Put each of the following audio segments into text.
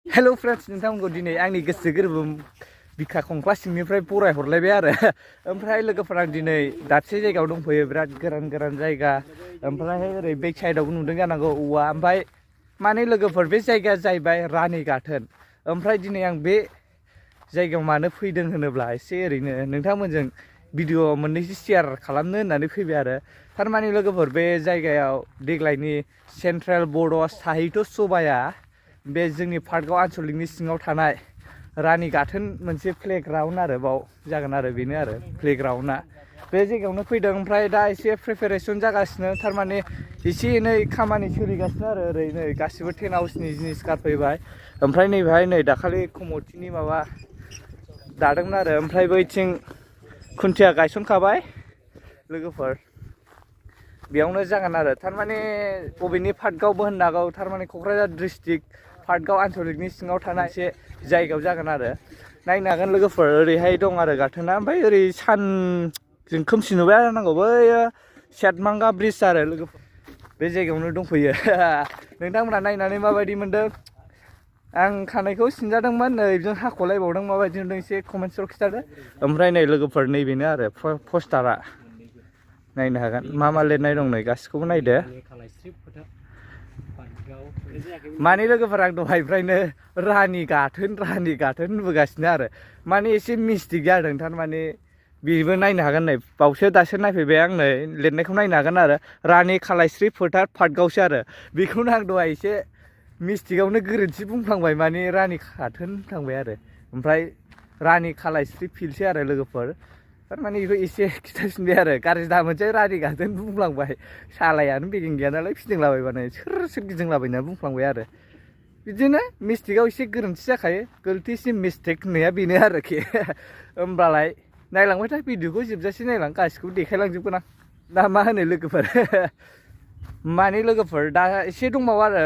hello friends नोंथांमोनखौ दिनै आंनि गोसो गोरबो बिखा खंख्ला सिंनिफ्राय बरायहरलायबाय आरो ओमफ्राय लोगोफोरा दिनै दाबसे जायगायाव दंफैयो बिराद गोरान गोरान जायगा ओमफ्राय ओरै बेक साइडआवबो नुदों जानांगौ औवा ओमफ्राय माने लोगोफोर बे जायगाया जाहैबाय रानि गाथोन ओमफ्राय दिनै आं बे जायगायाव मानो फैदों होनोब्ला एसे ओरैनो नोंथांमोनजों भिडिअ मोननैसो शेयार खालामनो होननानै फैबाय आरो थारमाने लोगोफोर बे जायगायाव देग्लायनि सेन्ट्रेल बर्ड साहित्य सभाया बे जोंनि पार्कआव आनसलिकनि सिङाव थानाय रानि गाथोन मोनसे प्लेग्राउन्ड आरो बाव जागोन आरो बेनो आरो प्लेग्राउन्डआ बे जायगायावनो फैदों ओमफ्राय दा एसे प्रिपेरेसन जागासिनो थारमाने एसे एनै खामानि सोलिगासिनो आरो ओरै नै गासिबो टेन्ट हाउसनि जिनिस गारफैबाय ओमफ्राय नैबेहाय नै दाखालि कमिटिनि माबा दादोंमोन आरो ओमफ्राय बैथिं खुन्थिया गायसनखाबाय लोगोफोर बेयावनो जागोन आरो थारमाने बबेनि पार्कआवबो होननो हागौ थारमाने क'क्राझार डिस्ट्रिक्ट पार्कआव आनसलिकनि सिङाव थानाय एसे जायगायाव जागोन आरो नायनो हागोन लोगोफोर ओरैहाय दं आरो गाथोना ओमफ्राय ओरै सानजों खोमसि नुबाय नांगौ बैयो सेटमांगा ब्रिज आरो लोगोफोर बे जायगायावनो दंफैयो नोंथांमोना नायनानै माबायदि मोनदों आं खानायखौ सिनजादोंमोन नै जों हाख'लायबावदों माबायदि मोनदों एसे कमेन्ट्सआव खिथादो ओमफ्राय नै लोगोफोर नैबेनो आरो पस्टारा नायनो हागोन मा मा लिरनाय दं नै गासिखौबो नायदो माने लोगोफोर आं दहायनिफ्रायनो रानि गाथोन होनबोगासिनो आरो माने एसे मिस्टेक जादों थारमाने बेबो नायनो हागोन नै बावसो दासो नायफैबाय आं नै लिरनायखौ नायनो हागोन आरो रानि खालायस्रि फोथार पार्कआवसो आरो बेखौनो आं दहाय एसे मिस्टेकआवनो गोरोन्थि बुंफ्लांबाय माने रानि गाथोन होनफ्लांबाय आरो ओमफ्राय रानि खालायस्रि फिल्डसो आरो लोगोफोर थारमाने बेखौ एसे खिथाफिनबाय आरो गाज्रि दामोनसै रानि गाथोन बुंफ्लांबाय सालायानो बेगें गैया नालाय फिदिंलाबायबानो सोर गिदिंलाबायना बुंफ्लांबाय आरो बिदिनो मिस्टेकआव एसे गोरोन्थि जाखायो गोरोन्थि मिस्टेक होननाया बेनो आरोखि होमब्लालाय नायलांबाय था भिडिअखौ जोबजासे नायलां गासिखौबो देखायलांजोबगोन आं दा मा होनो लोगोफोर माने लोगोफोर दा एसे दंबावो आरो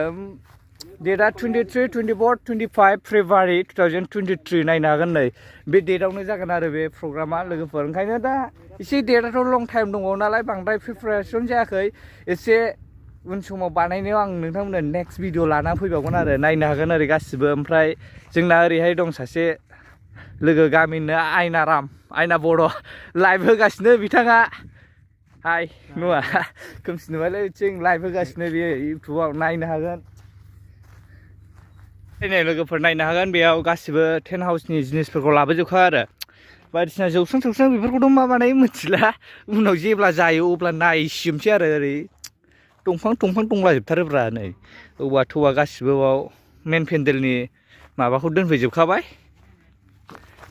डेटआ 23, 24, 25 फेब्रुवारि 2023 नायनो हागोन नै बे डेटआवनो जागोन आरो बे प्रग्रामा लोगोफोर ओंखायनो दा एसे डेटआथ' लं टाइम दंबावो नालाय बांद्राय प्रिपेरेसन जायाखै एसे उन समाव बानायनायाव आं नोंथांमोननो नेक्स्ट भिडिअ लाना फैबावगोन आरो नायनो हागोन ओरै गासिबो ओमफ्राय जोंना ओरैहाय दं सासे लोगो गामिनो आयना बर' लाइभ होगासिनो बिथाङा हाय नुवा खोमसि नुबायलै बिथिं लाइभ होगासिनो बेयो इउटुबाव नायनो हागोन नै लोगोफोर नायनो हागोन बेयाव गासिबो टेन्ट हाउसनि जिनिसफोरखौ लाबोजोबखा आरो बायदिसिना जौस्रां बेफोरखौथ' मा बानायो मिथिला उनाव जेब्ला जायो अब्ला नायसिमसै आरो ओरै दंफां दंलाजोबथारोब्रा नै औवा थौवा गासिबो बाव मेन पेन्डेलनि माबाखौ दोनफैजोबखाबाय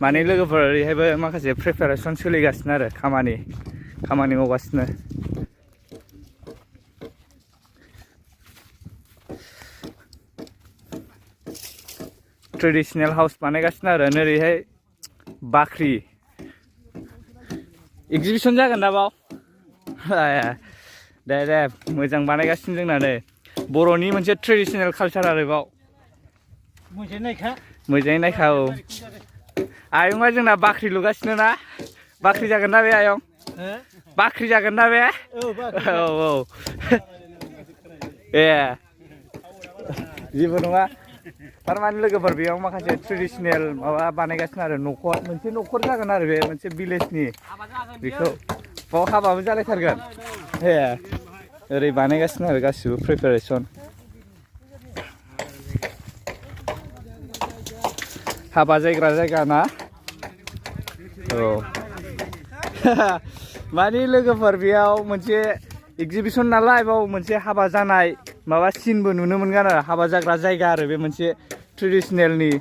माने लोगोफोर ओरैहायबो माखासे प्रिपेरेसन सोलिगासिनो आरो खामानि मावगासिनो ट्रेडिशनेल हाउस बानायगासिनो आरो नोरैहाय बाख्रि एगजिबिसन जागोन दा बाव दे मोजां बानायगासिनो जोंना नै बर'नि मोनसे ट्रेडिशनेल कालचार आरो बाव मोजाङै नायखा औ आयंआ जोंना बाख्रि लुगासिनो ना बाख्रि जागोन ना बे आयं बाख्रि जागोन ना बे औ ए जेबो नङा थारमाने लोगोफोर बेयाव माखासे ट्रेडिशनेल माबा बानायगासिनो आरो मोनसे न'खर जागोन आरो बे मोनसे भिलेजनि बेखौ बाव हाबाबो जालायथारगोन ए ओरै बानायगासिनो आरो गासिबो प्रिपेरेसन हाबा जायग्रा जायगा ना औ माने लोगोफोर बेयाव मोनसे एगजिबिसन नालाय बाव मोनसे हाबा जानाय माबा सिनबो नुनो मोनगोन आरो हाबा जाग्रा जायगा आरो बे मोनसे ट्रेडिशनेलनि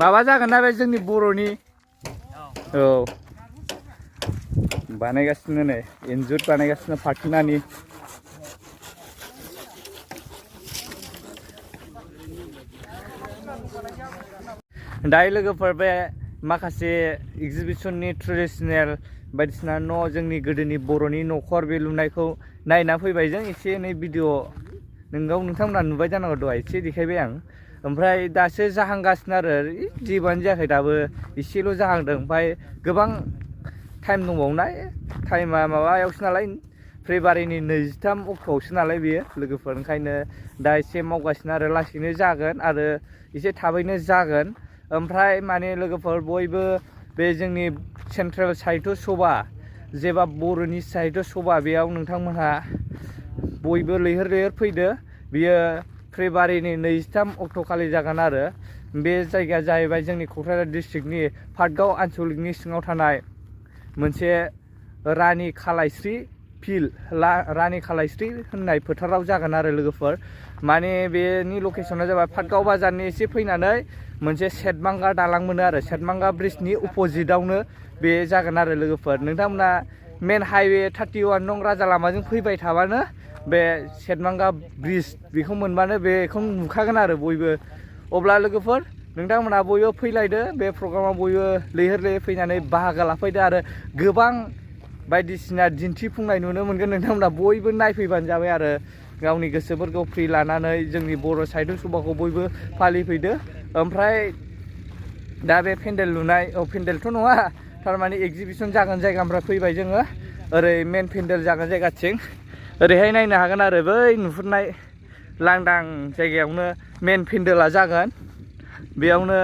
माबा जागोन ना बे जोंनि बर'नि औ बानायगासिनो नै इन्जुर बानायगासिनो फाथिनानि दायो लोगोफोर बे माखासे एगजिबिसननि ट्रेडिशनेल बायदिसिना न' जोंनि गोदोनि बर'नि न'खर बे लुनायखौ नायना फैबाय जों एसे एनै भिडिअ नोंथांमोना नुबाय जानांगौ दहाय एसे देखायबाय आं ओमफ्राय दासो जाहांगासिनो आरो जेबोआनो जायाखै दाबो एसेल' जाहांदों ओमफ्राय गोबां टाइम दंबावोना टाइमा माबायावसो नालाय फेब्रुवारिनि 23 अक्ट'आवसो नालाय बेयो लोगोफोर ओंखायनो दा एसे मावगासिनो आरो लासैनो जागोन आरो एसे थाबैनो जागोन ओमफ्राय माने लोगोफोर बयबो बे जोंनि सेन्ट्रेल साइट सभा जेबा बर'नि साइट सभा बेयाव नोंथांमोनहा बयबो लैहोर लैहोर फैदो बियो फेब्रुवारिनि 23 अक्ट'खालि जागोन आरो बे जायगाया जाहैबाय जोंनि क'क्राझार डिस्ट्रिक्टनि पाटगाव आनसलिकनि सिङाव थानाय मोनसे रानि खालायस्रि फिल्ड रानि खालायस्रि होननाय फोथाराव जागोन आरो लोगोफोर माने बेनि लकेसना जाबाय पाटगाव बाजारनि एसे फैनानै मोनसे सेटमांगा दालां मोनो आरो सेटमांगा ब्रिजनि अपोजिटआवनो बे जागोन आरो लोगोफोर नोंथांमोना मेन हाइवे 31 नं राजा लामाजों फैबाय थाबानो बे सेटमांगा ब्रिज बेखौ मोनबानो बेखौ नुखागोन आरो बयबो अब्ला लोगोफोर नोंथांमोना बयबो फैलायदो बे प्रग्रामाव बयबो लैहोर लैहोर फैनानै बाहागो लाफैदो आरो गोबां बायदिसिना दिन्थिफुंनाय नुनो मोनगोन नोंथांमोना बयबो नायफैबानो जाबाय आरो गावनि गोसोफोरखौ फ्रि लानानै जोंनि बर' साहित्य सभाखौ बयबो फालिफैदो ओमफ्राय दा बे पेन्डेल लुनाय पेन्डेलथ' नङा थारमाने एगजिबिसन जागोन जायगानिफ्राय फैबाय जोङो ओरै मेन पेन्डेल जागोन जायगाथिं ओरैहाय नायनो हागोन आरो बै नुहुरनाय लांदां जायगायावनो मेन पेन्डेला जागोन बेयावनो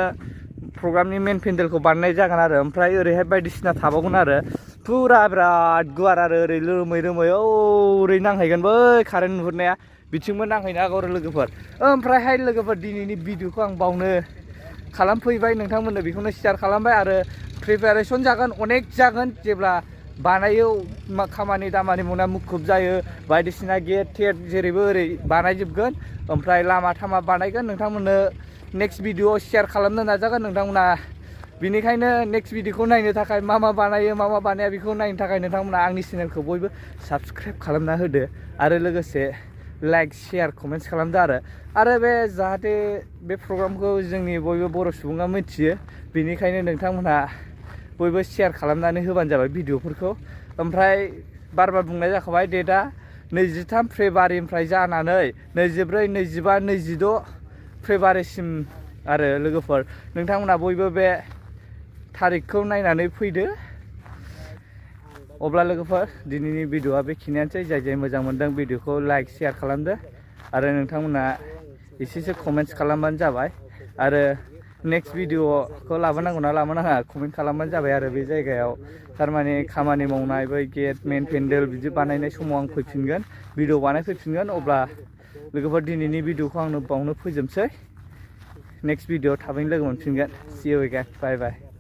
प्रग्रामनि मेन पेन्डेलखौ बानायनाय जागोन आरो ओमफ्राय ओरैहाय बायदिसिना थाबावगोन आरो फुरा बिराद गुवार आरो ओरै रोमै रोमै ओरै नांहैगोन बै कारेन्ट नुहुरनाया बिथिंबो नांहैनो हागौ आरो लोगोफोर ओमफ्रायहाय लोगोफोर दिनैनि भिडिअखौ आं बावनो खालामफैबाय नोंथांमोननो बेखौनो शेयार खालामबाय आरो प्रिपेरेसन जागोन अनेक जागोन जेब्ला बानायो खामानि दामानि मावना मुखुब जायो बायदिसिना गेट टेट जेरैबो ओरै बानायजोबगोन ओमफ्राय लामा थामा बानायगोन नोंथांमोननो नेक्स्ट भिडिअ शेयार खालामनो नाजागोन नोंथांमोना बेनिखायनो नेक्स्ट भिडिअखौ नायनो थाखाय मा बानायो मा बानाया बेखौ नायनो थाखाय नोंथांमोना आंनि चेनेलखौ बयबो साबस्क्राइब खालामना होदो आरो लोगोसे लाइक शेयार कमेन्ट्स खालामदो आरो बे जाहाथे बे प्रग्रामखौ जोंनि बयबो बर' सुबुङा मिथियो बेनिखायनो नोंथांमोनहा बयबो शेयार खालामनानै होबानो जाबाय भिडिअफोरखौ ओमफ्राय बार बुंनाय जाखाबाय डेटआ 23 फेब्रुवारिनिफ्राय जानानै 24, 25, 26 फेब्रुवारिसिम आरो लोगोफोर नोंथांमोना बयबो बे थारिखखौ नायनानै फैदो अब्ला लोगोफोर दिनैनि भिडिअआ बेखिनियानोसै जाय मोजां मोनदों भिडिअखौ लाइक शेयार खालामदो आरो नोंथांमोना एसेसो कमेन्ट्स खालामबानो जाबाय आरो नेक्स्ट भिडिअखौ लाबोनांगौ ना लाबोनाङा कमेन्ट खालामबानो जाबाय आरो बे जायगायाव थारमाने खामानि मावनाय बै गेट मेन पेन्डेल बिदि बानायनाय समाव आं फैफिनगोन भिडिअ बानायफैफिनगोन अब्ला लोगोफोर दिनैनि भिडिअखौ आंनो बावनो फोजोबसै नेक्स्ट भिडिअ थाबैनो लोगो मोनफिनगोन see you again bye bye